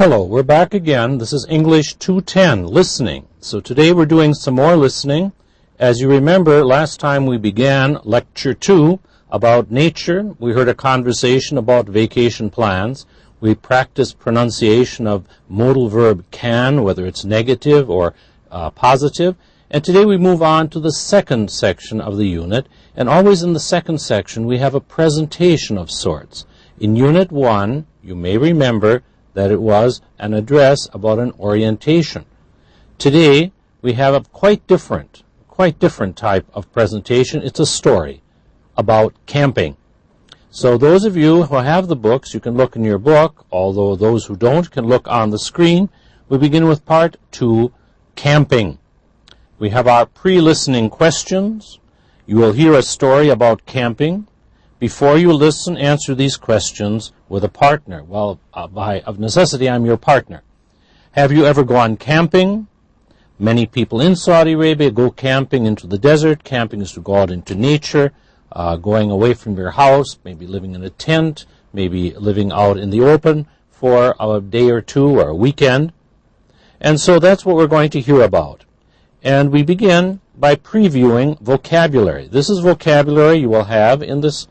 Hello, we're back again. This is English 210, listening. So today we're doing some more listening. As you remember, last time we began Lecture 2 about nature. We heard a conversation about vacation plans. We practiced pronunciation of modal verb can, whether it's negative or positive. And today we move on to the second section of the unit. And always in the second section, we have a presentation of sorts. In Unit 1, you may remember that it was an address about an orientation. Today, we have a quite different type of presentation. It's a story about camping. So those of you who have the books, you can look in your book, although those who don't can look on the screen. We begin with Part 2, Camping. We have our pre-listening questions. You will hear a story about camping. Before you listen, answer these questions with a partner. Well, of necessity, I'm your partner. Have you ever gone camping? Many people in Saudi Arabia go camping into the desert. Camping is to go out into nature, going away from your house, maybe living in a tent, maybe living out in the open for a day or two or a weekend. And so that's what we're going to hear about. And we begin by previewing vocabulary. This is vocabulary you will have in this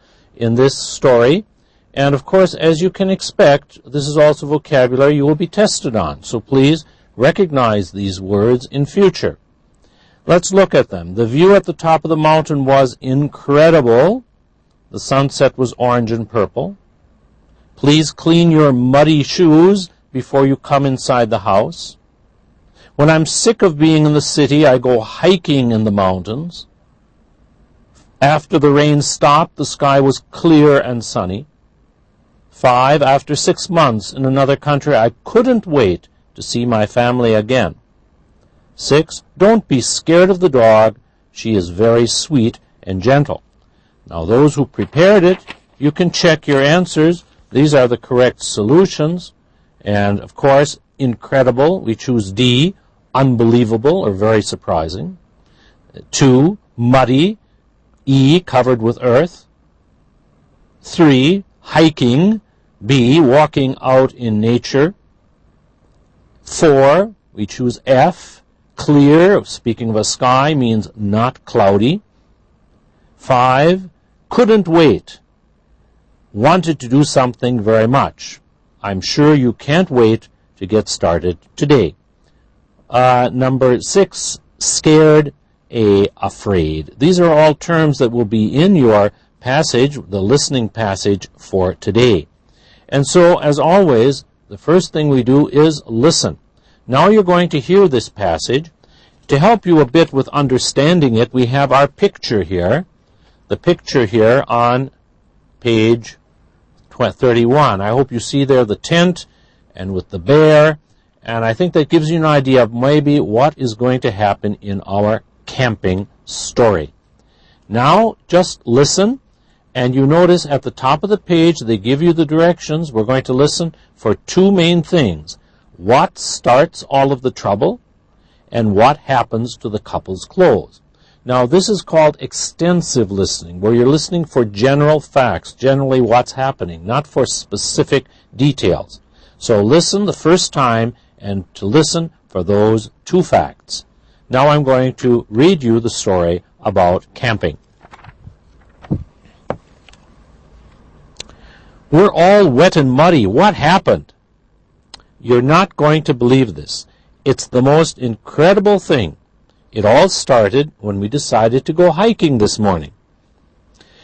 story. And of course, as you can expect, this is also vocabulary you will be tested on. So please recognize these words in future. Let's look at them. The view at the top of the mountain was incredible. The sunset was orange and purple. Please clean your muddy shoes before you come inside the house. When I'm sick of being in the city, I go hiking in the mountains. After the rain stopped, the sky was clear and sunny. 5, after 6 months in another country, I couldn't wait to see my family again. 6, don't be scared of the dog. She is very sweet and gentle. Now, those who prepared it, you can check your answers. These are the correct solutions. And, of course, incredible, we choose D. Unbelievable or very surprising. 2, muddy. E, covered with earth. 3, hiking. B, walking out in nature. 4, we choose F, clear, speaking of a sky, means not cloudy. 5, couldn't wait, wanted to do something very much. I'm sure you can't wait to get started today. Number 6, scared, afraid. These are all terms that will be in your passage, the listening passage for today. And so, as always, the first thing we do is listen. Now you're going to hear this passage. To help you a bit with understanding it, we have our picture here. The picture here on page 31. I hope you see there the tent and with the bear. And I think that gives you an idea of maybe what is going to happen in our camping story. Now, just listen, and you notice at the top of the page they give you the directions. We're going to listen for 2 main things. What starts all of the trouble, and what happens to the couple's clothes. Now, this is called extensive listening, where you're listening for general facts, generally what's happening, not for specific details. So listen the first time, and to listen for those 2 facts. Now I'm going to read you the story about camping. We're all wet and muddy. What happened? You're not going to believe this. It's the most incredible thing. It all started when we decided to go hiking this morning.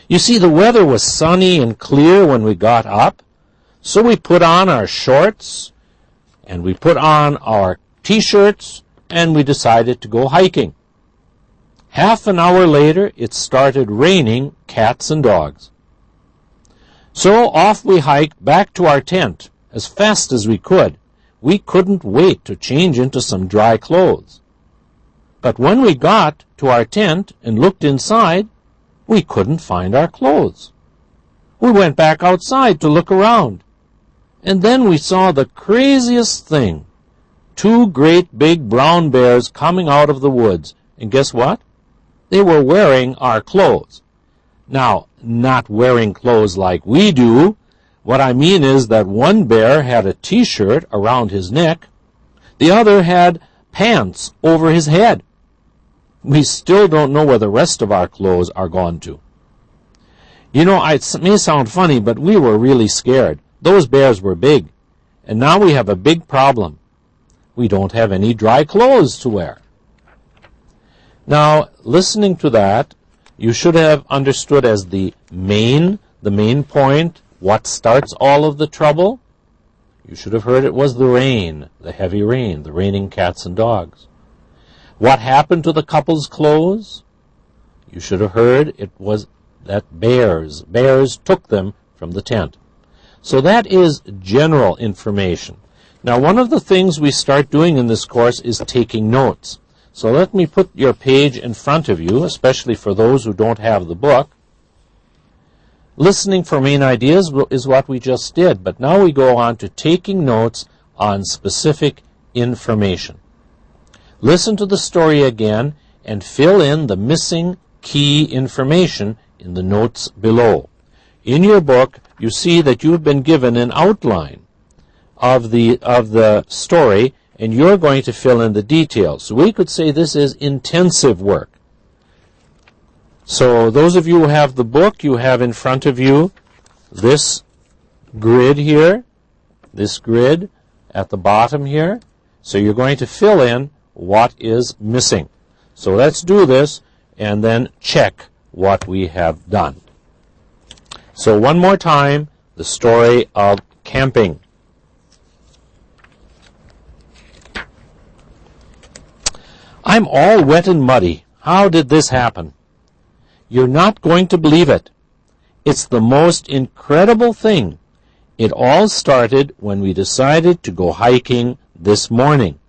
You see, the weather was sunny and clear when we got up, so we put on our shorts, and we put on our T-shirts, and we decided to go hiking. Half an hour later, it started raining cats and dogs. So off we hiked back to our tent as fast as we could. We couldn't wait to change into some dry clothes. But when we got to our tent and looked inside, we couldn't find our clothes. We went back outside to look around. And then we saw the craziest thing. 2 great big brown bears coming out of the woods. And guess what? They were wearing our clothes. Now, not wearing clothes like we do, What I mean is that one bear had a T-shirt around his neck, the other had pants over his head. We still don't know where the rest of our clothes are gone to. You know, it may sound funny, but we were really scared. Those bears were big, and now we have a big problem. We don't have any dry clothes to wear. Now, listening to that, you should have understood as the main point, what starts all of the trouble. You should have heard it was the rain, the heavy rain, the raining cats and dogs. What happened to the couple's clothes? You should have heard it was that bears took them from the tent. So that is general information. Now, one of the things we start doing in this course is taking notes. So let me put your page in front of you, especially for those who don't have the book. Listening for main ideas is what we just did, but now we go on to taking notes on specific information. Listen to the story again and fill in the missing key information in the notes below. In your book, you see that you've been given an outline of the story, and you're going to fill in the details. So we could say this is intensive work. So those of you who have the book, you have in front of you this grid here, this grid at the bottom here. So you're going to fill in what is missing. So let's do this and then check what we have done. So one more time, the story of camping. I'm all wet and muddy. How did this happen? You're not going to believe it. It's the most incredible thing. It all started when we decided to go hiking this morning.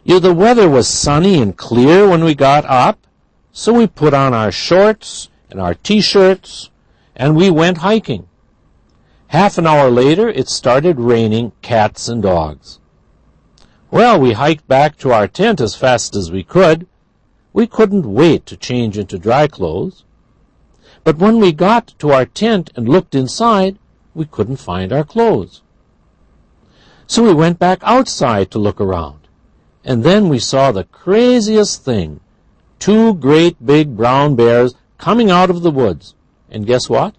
The weather was sunny and clear when we got up, so we put on our shorts and our T-shirts, and we went hiking. Half an hour later, it started raining cats and dogs. Well, we hiked back to our tent as fast as we could. We couldn't wait to change into dry clothes. But when we got to our tent and looked inside, we couldn't find our clothes. So we went back outside to look around. And then we saw the craziest thing. 2 great big brown bears coming out of the woods. And guess what?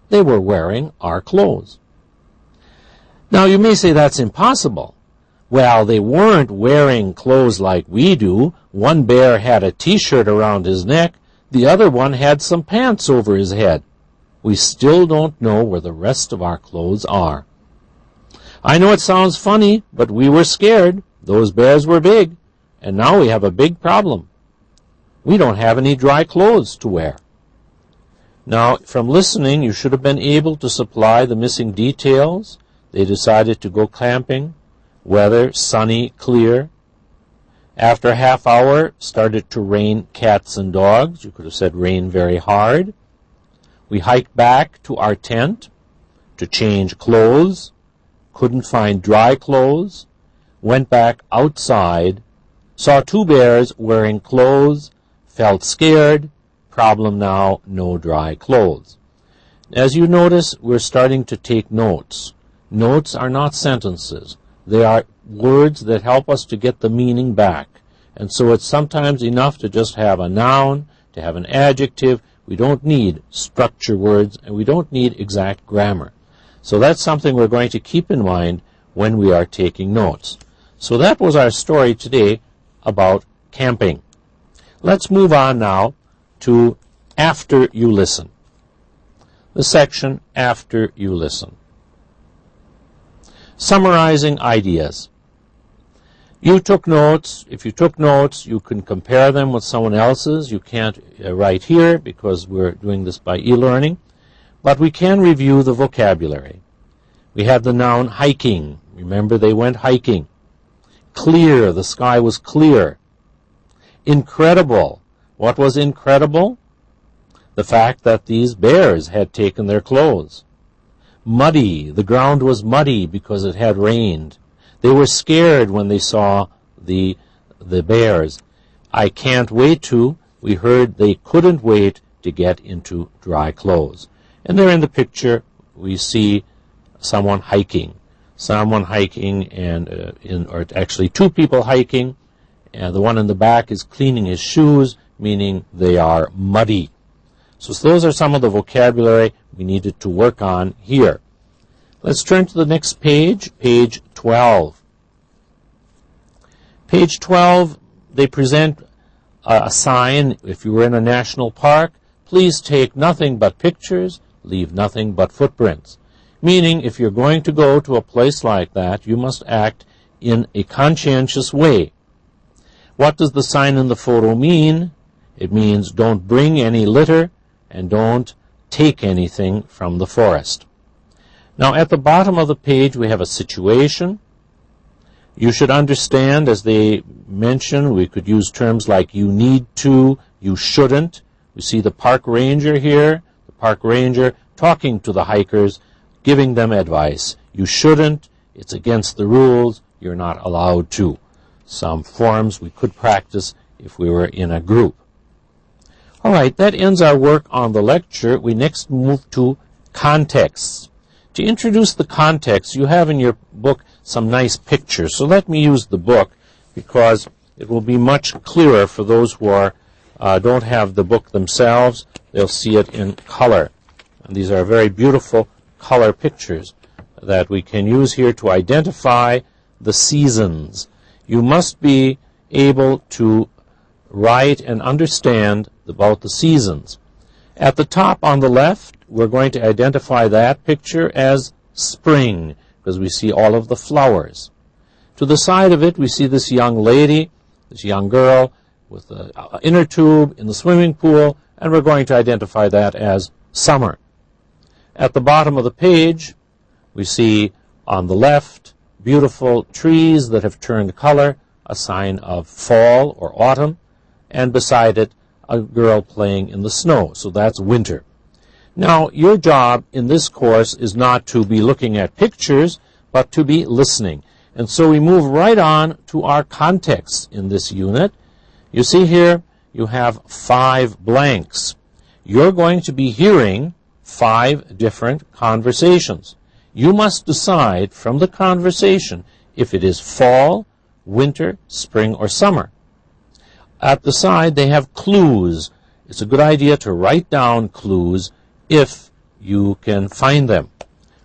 They were wearing our clothes. Now you may say that's impossible. Well, they weren't wearing clothes like we do. One bear had a T-shirt around his neck. The other one had some pants over his head. We still don't know where the rest of our clothes are. I know it sounds funny, but we were scared. Those bears were big, and now we have a big problem. We don't have any dry clothes to wear. Now, from listening, you should have been able to supply the missing details. They decided to go camping. Weather, sunny, clear. After a half hour, started to rain cats and dogs. You could have said rain very hard. We hiked back to our tent to change clothes. Couldn't find dry clothes. Went back outside. Saw 2 bears wearing clothes. Felt scared. Problem now, no dry clothes. As you notice, we're starting to take notes. Notes are not sentences. They are words that help us to get the meaning back. And so it's sometimes enough to just have a noun, to have an adjective. We don't need structure words, and we don't need exact grammar. So that's something we're going to keep in mind when we are taking notes. So that was our story today about camping. Let's move on now to after you listen. The section after you listen. Summarizing ideas. You took notes. If you took notes, you can compare them with someone else's. You can't write here because we're doing this by e-learning. But we can review the vocabulary. We had the noun hiking. Remember, they went hiking. Clear. The sky was clear. Incredible. What was incredible? The fact that these bears had taken their clothes. Muddy. The ground was muddy because it had rained. They were scared when they saw the bears. I can't wait to. We heard they couldn't wait to get into dry clothes. And there in the picture we see someone hiking. Someone hiking, or actually two people hiking, and the one in the back is cleaning his shoes, meaning they are muddy. So those are some of the vocabulary we needed to work on here. Let's turn to the next page, page 12. Page 12, they present a sign. If you were in a national park, please take nothing but pictures, leave nothing but footprints. Meaning, if you're going to go to a place like that, you must act in a conscientious way. What does the sign in the photo mean? It means don't bring any litter and don't take anything from the forest. Now, at the bottom of the page, we have a situation. You should understand, as they mention, we could use terms like you need to, you shouldn't. We see the park ranger here, the park ranger talking to the hikers, giving them advice. You shouldn't, it's against the rules, you're not allowed to. Some forms we could practice if we were in a group. All right, that ends our work on the lecture. We next move to contexts. To introduce the context, you have in your book some nice pictures. So let me use the book because it will be much clearer for those who don't have the book themselves. They'll see it in color. And these are very beautiful color pictures that we can use here to identify the seasons. You must be able to write and understand about the seasons. At the top on the left, we're going to identify that picture as spring, because we see all of the flowers. To the side of it, we see this young lady, this young girl, with the inner tube in the swimming pool, and we're going to identify that as summer. At the bottom of the page, we see on the left beautiful trees that have turned color, a sign of fall or autumn, and beside it, a girl playing in the snow, so that's winter. Now, your job in this course is not to be looking at pictures, but to be listening. And so we move right on to our context in this unit. You see here, you have 5 blanks. You're going to be hearing 5 different conversations. You must decide from the conversation if it is fall, winter, spring, or summer. At the side, they have clues. It's a good idea to write down clues if you can find them.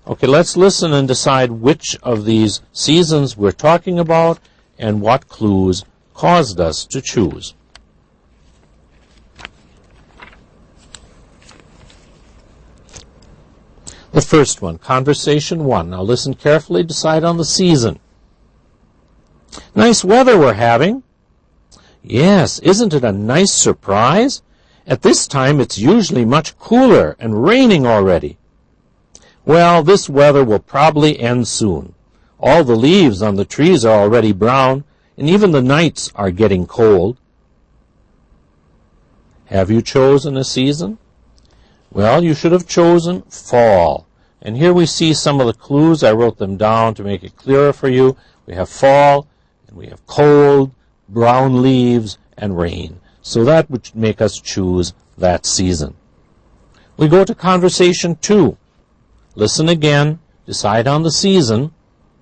Okay, let's listen and decide which of these seasons we're talking about and what clues caused us to choose. The first one, conversation 1. Now listen carefully, decide on the season. Nice weather we're having. Yes, isn't it a nice surprise? At this time, it's usually much cooler and raining already. Well, this weather will probably end soon. All the leaves on the trees are already brown, and even the nights are getting cold. Have you chosen a season? Well, you should have chosen fall. And here we see some of the clues. I wrote them down to make it clearer for you. We have fall, and we have cold, brown leaves, and rain. So that would make us choose that season. We go to conversation 2. Listen again, decide on the season,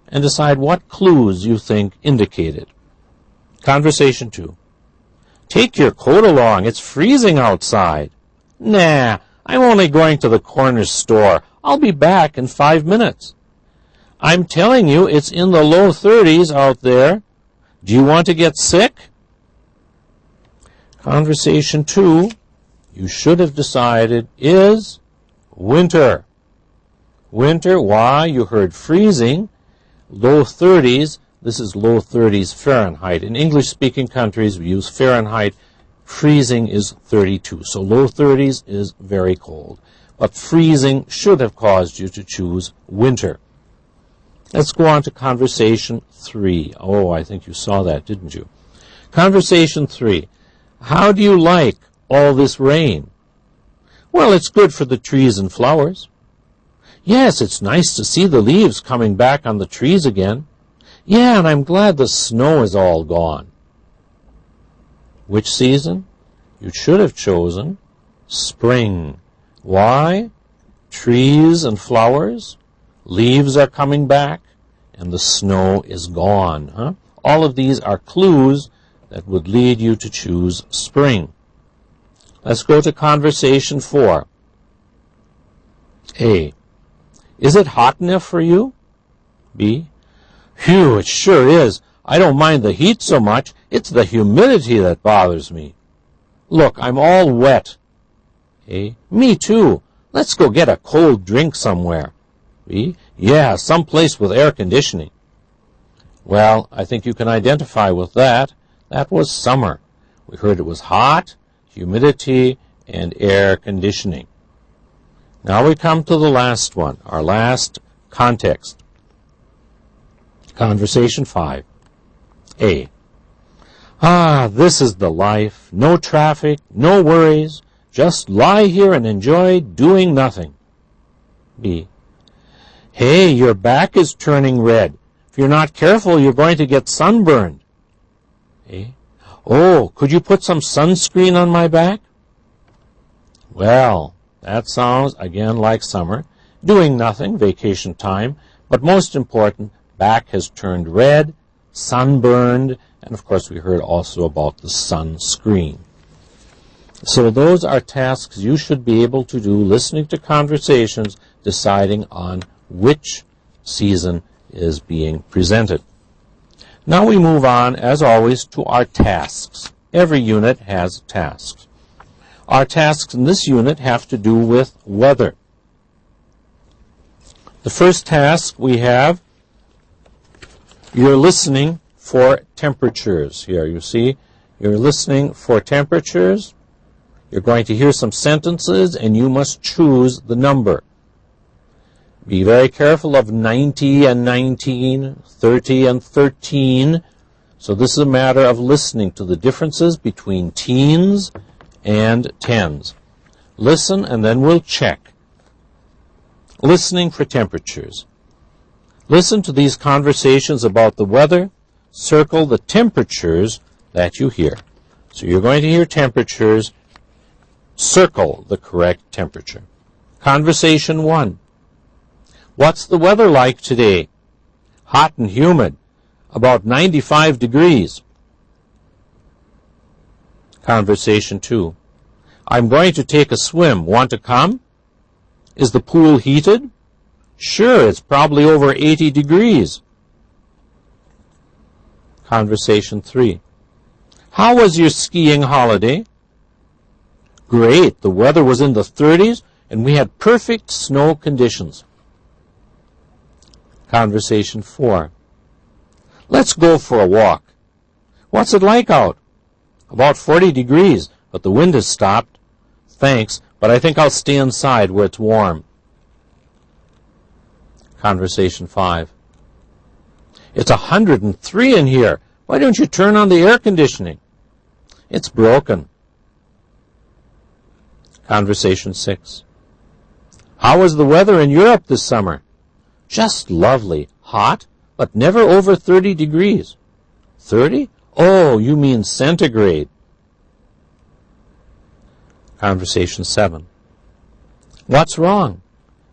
and decide what clues you think indicate it. Conversation 2. Take your coat along, it's freezing outside. Nah, I'm only going to the corner store. I'll be back in 5 minutes. I'm telling you, it's in the low 30s out there. Do you want to get sick? Conversation 2, you should have decided, is winter. Winter, why? You heard freezing. Low 30s, this is low 30s Fahrenheit. In English-speaking countries, we use Fahrenheit. Freezing is 32. So low 30s is very cold. But freezing should have caused you to choose winter. Let's go on to conversation 3. Oh, I think you saw that, didn't you? Conversation 3. How do you like all this rain? Well, it's good for the trees and flowers. Yes, it's nice to see the leaves coming back on the trees again. Yeah, and I'm glad the snow is all gone. Which season? You should have chosen spring. Why? trees and flowers, leaves are coming back, and the snow is gone. Huh? All of these are clues that would lead you to choose spring. Let's go to conversation 4. A. Is it hot enough for you? B. Phew, it sure is. I don't mind the heat so much. It's the humidity that bothers me. Look, I'm all wet. A. Me too. Let's go get a cold drink somewhere. B. Yeah, someplace with air conditioning. Well, I think you can identify with that. That was summer. We heard it was hot, humidity, and air conditioning. Now we come to the last one, our last context. Conversation 5. A. This is the life. No traffic, no worries. Just lie here and enjoy doing nothing. B. Hey, your back is turning red. If you're not careful, you're going to get sunburned. A. Oh, could you put some sunscreen on my back? Well, that sounds, again, like summer. Doing nothing, vacation time, but most important, back has turned red, sunburned, and of course we heard also about the sunscreen. So those are tasks you should be able to do, listening to conversations, deciding on which season is being presented. Now we move on, as always, to our tasks. Every unit has tasks. Our tasks in this unit have to do with weather. The first task we have, you're listening for temperatures. Here, you see, you're listening for temperatures. You're going to hear some sentences, and you must choose the number. Be very careful of 90 and 19, 30 and 13. So this is a matter of listening to the differences between teens and tens. Listen, and then we'll check. Listening for temperatures. Listen to these conversations about the weather. Circle the temperatures that you hear. So you're going to hear temperatures. Circle the correct temperature. Conversation 1. What's the weather like today? Hot and humid. About 95 degrees. Conversation 2. I'm going to take a swim. Want to come? Is the pool heated? Sure, it's probably over 80 degrees. Conversation 3. How was your skiing holiday? Great. The weather was in the 30s, and we had perfect snow conditions. Conversation 4. Let's go for a walk. What's it like out? About 40 degrees, but the wind has stopped. Thanks, but I think I'll stay inside where it's warm. Conversation 5. It's 103 in here. Why don't you turn on the air conditioning? It's broken. Conversation 6. How was the weather in Europe this summer? Just lovely. Hot, but never over 30 degrees. 30? Oh, you mean centigrade. Conversation 7. What's wrong?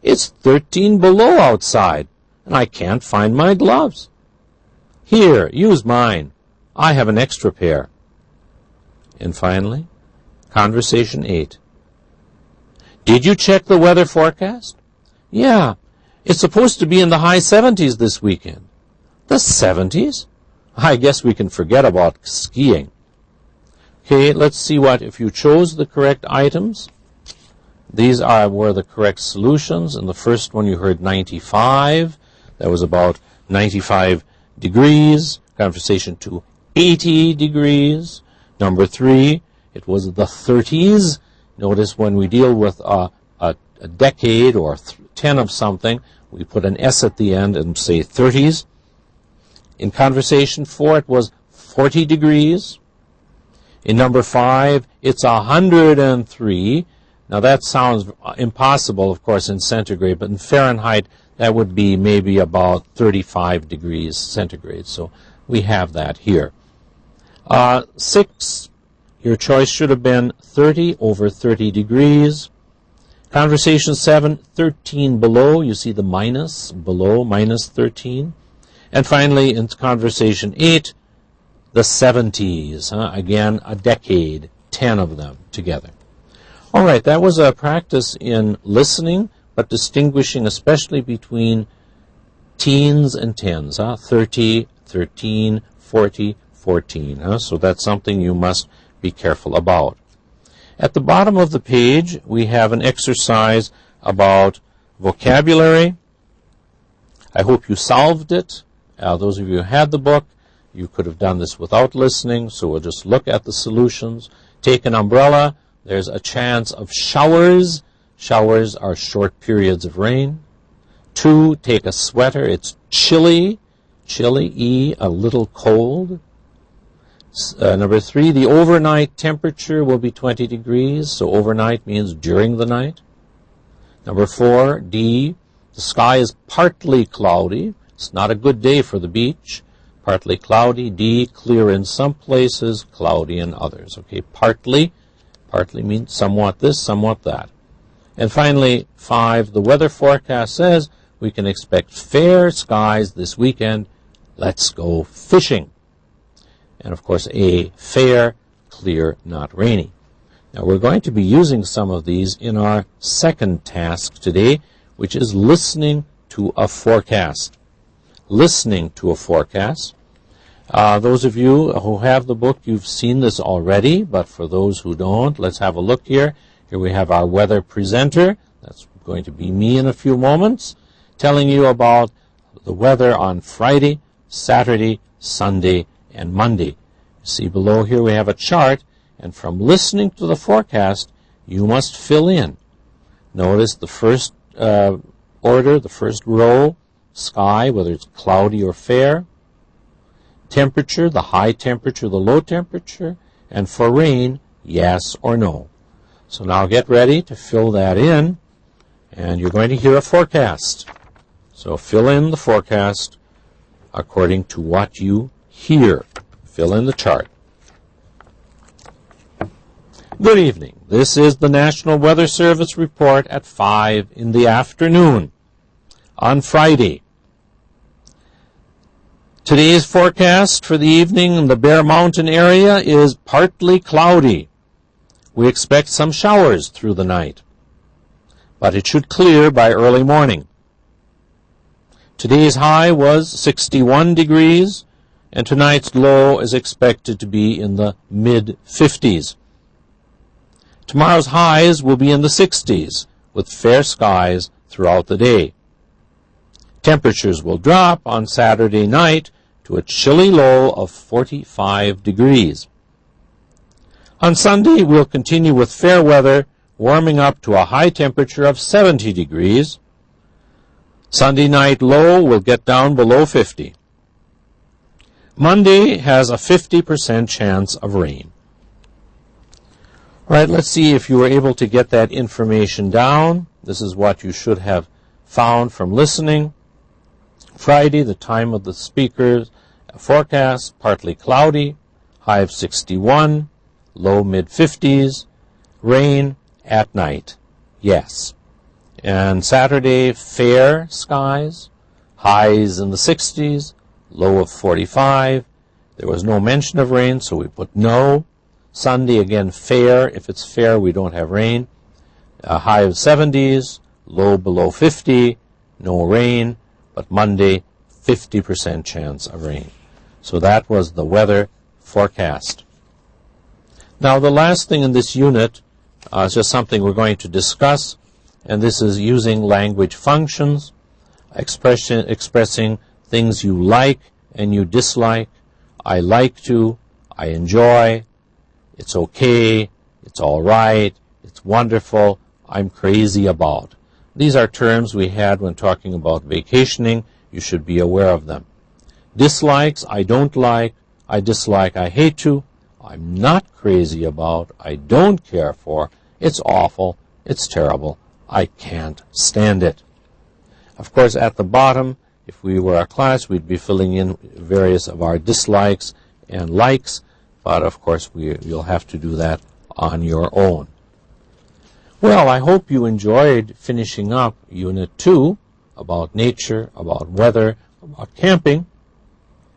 It's 13 below outside, and I can't find my gloves. Here, use mine. I have an extra pair. And finally, Conversation 8. Did you check the weather forecast? Yeah, it's supposed to be in the high 70s this weekend. The 70s? I guess we can forget about skiing. Okay, let's see if you chose the correct items. These were the correct solutions. In the first one you heard 95. That was about 95 degrees. Conversation 2, 80 degrees. Number 3, it was the 30s. Notice when we deal with a decade or 10 of something, we put an S at the end and say 30s. In Conversation 4, it was 40 degrees. In number 5, it's 103. Now that sounds impossible, of course, in centigrade, but in Fahrenheit, that would be maybe about 35 degrees centigrade. So we have that here. 6, your choice should have been 30 over 30 degrees. Conversation 7, 13 below. You see the minus below, minus 13. And finally, in conversation 8, the 70s. Again, a decade, 10 of them together. All right, that was a practice in listening, but distinguishing especially between teens and tens. 30, 13, 40, 14. So that's something you must be careful about. At the bottom of the page, we have an exercise about vocabulary. I hope you solved it. Those of you who had the book, you could have done this without listening, so we'll just look at the solutions. Take an umbrella. There's a chance of showers. Showers are short periods of rain. 2, take a sweater. It's chilly. Chilly, E, a little cold. Number 3, the overnight temperature will be 20 degrees, so overnight means during the night. Number 4, D, the sky is partly cloudy. It's not a good day for the beach. Partly cloudy. D, clear in some places, cloudy in others. Okay, partly means somewhat this, somewhat that. And finally, 5, the weather forecast says we can expect fair skies this weekend. Let's go fishing. And of course, A, fair, clear, not rainy. Now we're going to be using some of these in our second task today, which is listening to a forecast. Listening to a forecast. Those of you who have the book, you've seen this already, but for those who don't, let's have a look here. Here we have our weather presenter. That's going to be me in a few moments, telling you about the weather on Friday, Saturday, Sunday, and Monday. See below here we have a chart, and from listening to the forecast, you must fill in. Notice the first order, the first row, sky, whether it's cloudy or fair. Temperature, the high temperature, the low temperature, and for rain, yes or no. So now get ready to fill that in, and you're going to hear a forecast. So fill in the forecast according to what you hear. Fill in the chart. Good evening. This is the National Weather Service report at 5 in the afternoon on Friday. Today's forecast for the evening in the Bear Mountain area is partly cloudy. We expect some showers through the night, but it should clear by early morning. Today's high was 61 degrees, and tonight's low is expected to be in the mid-50s. Tomorrow's highs will be in the 60s, with fair skies throughout the day. Temperatures will drop on Saturday night to a chilly low of 45 degrees. On Sunday, we'll continue with fair weather, warming up to a high temperature of 70 degrees. Sunday night low will get down below 50. Monday has a 50% chance of rain. All right, let's see if you were able to get that information down. This is what you should have found from listening. Friday, the time of the speaker's forecast, partly cloudy, high of 61, low mid-50s, rain at night, yes. And Saturday, fair skies, highs in the 60s, low of 45. There was no mention of rain, so we put no. Sunday, again, fair. If it's fair, we don't have rain. A high of 70s, low below 50, no rain. But Monday, 50% chance of rain. So that was the weather forecast. Now, the last thing in this unit is just something we're going to discuss, and this is using language functions, expressing things you like and you dislike. I like to, I enjoy, it's okay, it's all right, it's wonderful, I'm crazy about. These are terms we had when talking about vacationing. You should be aware of them. Dislikes, I don't like, I dislike, I hate to, I'm not crazy about, I don't care for, it's awful, it's terrible, I can't stand it. Of course, at the bottom, if we were a class, we'd be filling in various of our dislikes and likes, but of course you'll have to do that on your own. Well, I hope you enjoyed finishing up Unit 2 about nature, about weather, about camping.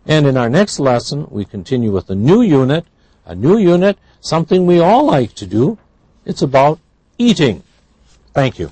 And in our next lesson, we continue with a new unit, something we all like to do. It's about eating. Thank you.